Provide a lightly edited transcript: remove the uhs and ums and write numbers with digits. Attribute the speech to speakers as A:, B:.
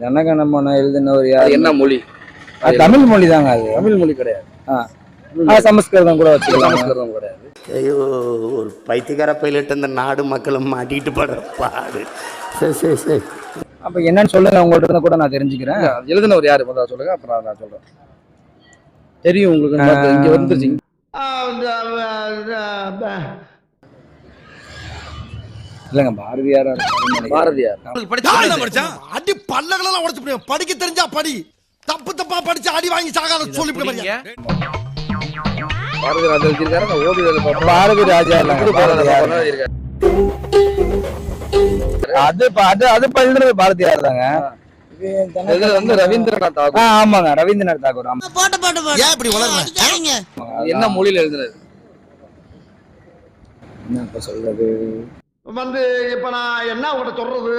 A: ஜனகணமன எழுதினவர்
B: அது
A: யார்?
B: என்ன மொழி?
A: அது தமிழ் மொழி தாங்க. அது
B: தமிழ் மொழி கிடையாது.
A: சமஸ்கிருதம் கூட வச்சுக்கலாம்.
B: சமஸ்கிருதம் கிடையாது.
C: ஐயோ, ஒரு பைத்தியக்கார பைலட் இந்த நாடு மக்களும் மாட்டிட்டு படுற பாடு. சரி சரி சரி.
A: அப்ப என்னன்னு சொல்லுங்க, உங்கள்ட்ட இருந்து கூட நான் தெரிஞ்சுக்கிறேன்.
B: எழுதினவர் யாரு முதல்ல சொல்லுங்க, அப்புறம் நான் சொல்றேன். தெரியும் உங்களுக்கு, இங்க வந்துருச்சு.
A: இல்லங்க, பாரதியாரா
B: பாரதியார்.
D: அடி பல்லகளெல்லாம் உடைச்சு படிக்க தெரிஞ்சா படி, தப்பு தப்பா படிச்சு அடி வாங்கி சாகாத சொல்லி
B: பாரதி ராஜா எழுதியிருக்காரு. நான் ஓவியத்தில் பார்ப்பேன்.
A: பாரதி ராஜா அது பயில்றது பாரதியார் தாங்க.
B: இது வந்து ரவீந்திரநாத் தாகூர்.
A: ஆமாங்க, ரவீந்திரநாத் தாகூர்.
D: ஏன் இப்படி வளர்றீங்க?
B: என்ன மொழியில எழுதுனது?
A: என்ன இப்ப சொல்றது
D: வந்து இப்ப நான் என்ன உங்கள்ட்ட சொல்றது?